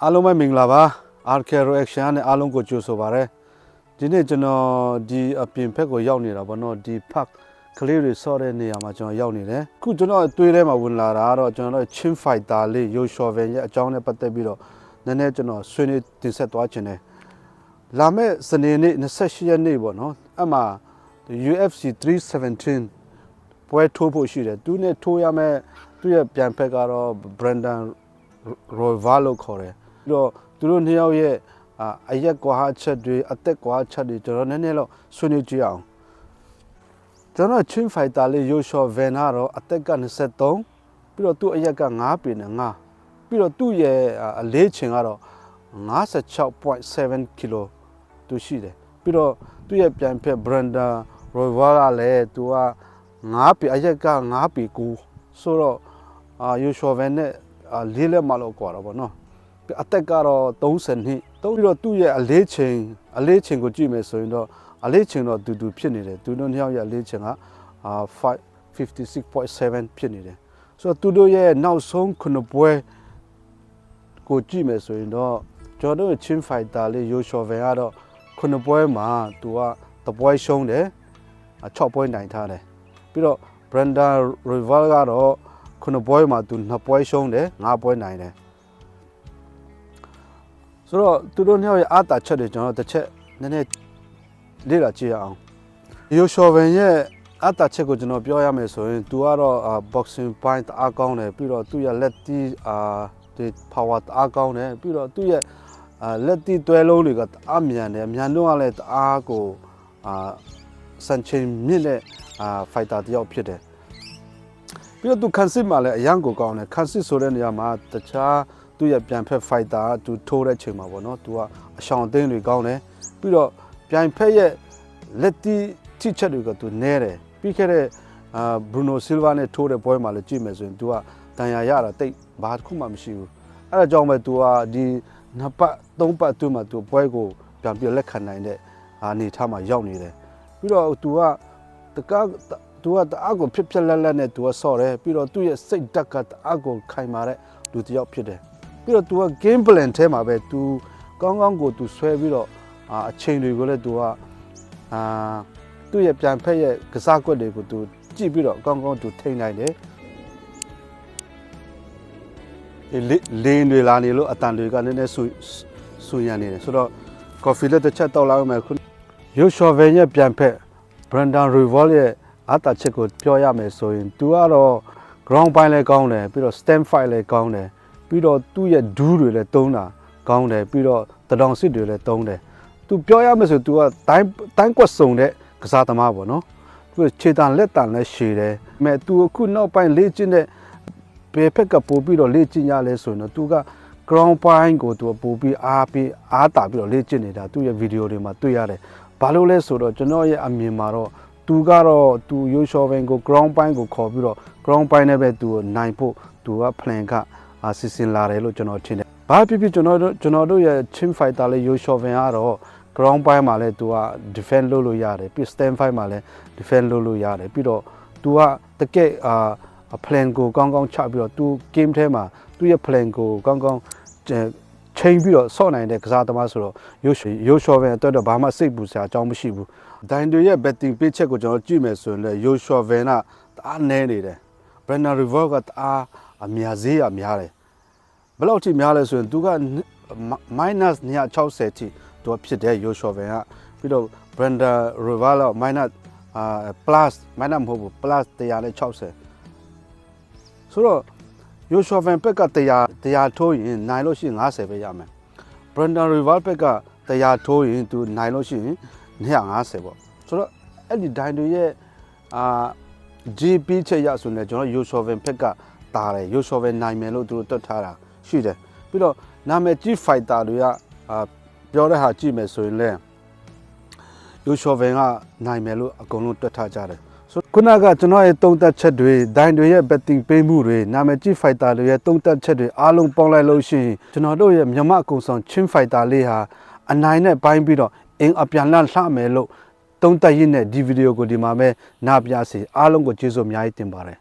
အားလုံးပဲမင်္ဂလာပါ RK Reaction နဲ့အားလုံးကိုကြိုဆိုပါရစေဒီနေ့ကျွန်တော်ဒီအပြင်ဘက်ကိုရောက်နေတာပေါ့နော်ဒီ park ကလေးတွေဆော့တဲ့နေရာမှာကျွန်တော်ရောက်နေတယ်အခုကျွန်တော်အတွေးထဲမှာဝင်လာတာကတော့ကျွန်တော်တို့ Chin Fighter လေး Yoshioven ရဲ့အကြောင်းနဲ့ပတ်သက်ပြီးတော့နည်းနည်းကျွန်တော်ဆွေးနွေးတင်ဆက်သွားခြင်းတယ်လာမယ့်စနေနေ့28ရက်နေ့ပေါ့နော်အဲ့မှာ UFC 317ပွဲထိုးဖို့ရှိတယ်သူနဲ့ထိုးရမယ့်သူ့ရဲ့ပြန်ဖက်ကတော့ Brandon Royval လို့ခေါ်တယ်ပြီးတော့သူတို့နှစ်ယောက်ရဲ့အရက်ကွာချက်တွေအသက်ကွာချက်တွေကျွန်တော်နည်းနည်းတော့ဆွေးနွေးကြည့်အောင်ကျွန်တော် Chin Fighter လေး Yoshioven ကတော့အသက်က23ပြီးတော့သူ့အရက်က9ပေနဲ့9ပြီးတော့သူ့ရဲ့အလေးချိန်ကတော့56.7 ကီလိုသူရှိတယ်ပြီးတော့သူ့ရဲ့ပြန်ဖက် Brandon Royval ကလည်းသူက9ပေအရက်က9ပေ9ဆိုတော့Yoshioven နဲ့လေးလက်မလို့ကွာတော့ဗောနော်အသက်ကတော့30နှစ်ပြီးတော့သူ့ရဲ့အလေးချိန်ကိုကြည့်မယ်ဆိုရင်တော့အလေးချိန်တော့တူဖြစ်နေတယ်သူတို့နှစ်ယောက်ရဲ့အလေးချိန်က56.7 ဖြစ်နေတယ်ဆိုတော့သူတို့ရဲ့နောက်ဆုံး9ပွဲကိုကြည့်မယ်ဆိုရင်တော့ကျွန်တော်တို့ Chin Fighter လေး Yoshioven ကတော့9ပွဲမှာသူကတပွဲရှုံးတယ်6ပွဲနိုင်ထားတယ်ပြီးတော့ Brandon Royval ကတော့9ပွဲမှာသူ2ပွဲရှုံးတယ်5ပွဲနိုင်တယ်ဆိုတော့သူတို့နှစ်ယောက်ရဲ့အတာချက်တွေကျွန်တော်တစ်ချက်နည်းနည်းလေ့လာကြည့်ရအောင် Yoshioven ရဲ့အတာချက်ကိုကျွန်တော်ပြောရမယ်ဆိုရင်သူကတော့ boxing point အားကောင်းတယ်ပြီးတော့သူ့ရဲ့လက်တီးဒီ power အားကောင်းတယ်ပြီးတော့သူ့ရဲ့လက်တီးတွဲလုံးတွေကအမြန်တယ်အမြန်တော့လည်းတအားကိုစန်ချိန်မြင့်တဲ့ fighter တယောက်ဖြစ်တယ်ပြီးတော့သူခန်းစစ်မှာလည်းအရန်ကိုကောင်းတယ်ခန်းစစ်ဆိုတဲ့နေရာမှာတခြားသူ့ရဲ့ပြန်ဖက် fighter သူထိုးတဲ့ချိန်မှာပေါ့နော်သူကအရှောင်အသင်းတွေကောင်းတယ်ပြီးတော့ပြန်ဖက်ရဲ့လက်တီးထိချက်တွေကသူနဲတယ်ပြီးခဲ့တဲ့Bruno Silva နဲ့ထိုးတဲ့ပွဲမှာလည်းကြည့်မယ်ဆိုရင်သူကတန်ရာရတာတိတ်ဘာတစ်ခုမှမရှိဘူးအဲ့ဒါကြောင့်ပဲသူကဒီ2ပတ်3ပတ်အတွင်းမှာသူပွဲကိုပြန်ပြလက်ခံနိုင်တဲ့အနေထားမှာရောက်နေတယ်ပြီးတော့သူကတအားကိုဖြစ်လက်နဲ့သူကဆော့တယ်ပြီးတော့သူ့ရဲ့စိတ်ဓာတ်ကတအားကိုခိုင်မာတဲ့လူတစ်ယောက်ဖြစ်တယ်ပြီးတော့သူက game plan ထဲမှာပဲသူကောင်းကိုသူဆွဲပြီးတော့အချိန်တွေကိုလည်းသူကသူ့ရဲ့ပြန်ဖက်ရဲ့ကစားကွက်တွေကိုသူကြည့်ပြီးတော့ကောင်းသူထိန်းနိုင်တယ်လင်းတွေလာနေလို့အတန်တွေကနည်းနည်းဆူရနေတယ်ဆိုတော့ coffee လက်တစ်ချက်တောက်လိုက်မယ်ခု Yoshioven ရဲ့ပြန်ဖက် Brandon Royval ရဲ့အတာချက်ကိုပြောရမယ်ဆိုရင်သူကတော့ ground ပိုင်းလည်းကောင်းတယ်ပြီးတော့ stand fight လည်းကောင်းတယ်ပြီးတော့သူ့ရဲ့ဒူးတွေလည်းတုံးတာကောင်းတယ်ပြီးတော့တဒေါင်စစ်တွေလည်းတုံးတယ်သူပြောရမယ်ဆိုသူကတိုင်းကွက်စုံတဲ့ကစားသမားပေါ့နော်သူခြေတံလက်တံလည်းရှည်တယ်မဲ့သူအခုနောက်ပိုင်းလေ့ကျင့်တဲ့ဘယ်ဖက်ကပို့ပြီးတော့လေ့ကျင့်ရလဲဆိုရင်တော့သူက ground ပိုင်းကိုသူပို့ပြီးအားတာပြီးတော့လေ့ကျင့်နေတာသူ့ရဲ့ဗီဒီယိုတွေမှာတွေ့ရတယ်ဘာလို့လဲဆိုတော့ကျွန်တော်ရဲ့အမြင်မှာတော့သူကတော့သူ Yoshioven ကို ground ပိုင်းကိုခေါ်ပြီးတော့ ground ပိုင်းနဲ့ပဲသူနိုင်ဖို့သူက plan ကစီစဉ်လာတယ်လို့ကျွန်တော်ထင်တယ်။ဘာဖြစ်ဖြစ်ကျွန်တော်တို့ရဲ့ Chin Fighter လေး Yoshioven ကတော့ ground ပိုင်းမှာလည်းသူက defend လုပ်လို့ရတယ်ပြီး stand fight မှာလည်း defend လုပ်လို့ရတယ်ပြီးတော့သူကတကယ်plan ကိုကောင်းချပြီးတော့သူ game ထဲမှာသူ့ရဲ့ plan ကိုကောင်းချိန်ပြီးတော့ဆော့နိုင်တဲ့ကစားသမားဆိုတော့ Yoshioven အတွက်တော့ဘာမှစိတ်ပူစရာအကြောင်းမရှိဘူး။ဒိုင်တွေရဲ့ betting page ချက်ကိုကျွန်တော်ကြည့်မယ်ဆိုရင်လည်း Yoshioven ကတအားနဲနေတယ်။ Brandon Royval ကတအားအများကြီးများတယ်ဘယ်လောက်ထိများလဲဆိုရင်သူက minus 260ထိသူဖြစ်တယ် Yoshioven ကပြီးတော့ Brandon Royval က minus plus minus မဟုတ်ဘူး plus 160ဆိုတော့ Yoshioven ဘက်က100ထိုးရင်နိုင်လို့ရှိရင်50ပဲရမယ် Brandon Royval ဘက်က100ထိုးရင်သူနိုင်လို့ရှိရင်250ပေါ့ဆိုတော့အဲ့ဒီဒိုင်တွေရဲ့ GP ချက်ရဆိုရင်ကျွန်တော် Yoshioven ဘက်ကတာတယ် Yoshioven နိုင်မယ်လို့သူတို့တွက်ထားတာရှိတယ်ပြီးတော့နာမည်ကြီး fighter တွေကပြောတဲ့ဟာကြည့်မယ်ဆိုရင်လည်း Yoshioven ကနိုင်မယ်လို့အကုန်လုံးတွက်ထားကြတယ်ဆိုခုနကကျွန်တော်ရဲ့တုံးသက်ချက်တွေဒိုင်တွေရဲ့ betting ပေးမှုတွေနာမည်ကြီး fighter တွေရဲ့တုံးသက်ချက်တွေအားလုံးပေါင်းလိုက်လို့ရှိရင်ကျွန်တော်တို့ရဲ့မြန်မာအကုံဆောင် Chin Fighter လေးဟာအနိုင်နဲ့ပိုင်းပြီးတော့အင်အပြန်လှမယ်လို့တုံးသက်ရင်းနဲ့ဒီဗီဒီယိုကိုဒီမှာပဲနားပြစီအားလုံးကိုကျေးဇူးအများကြီးတင်ပါတယ်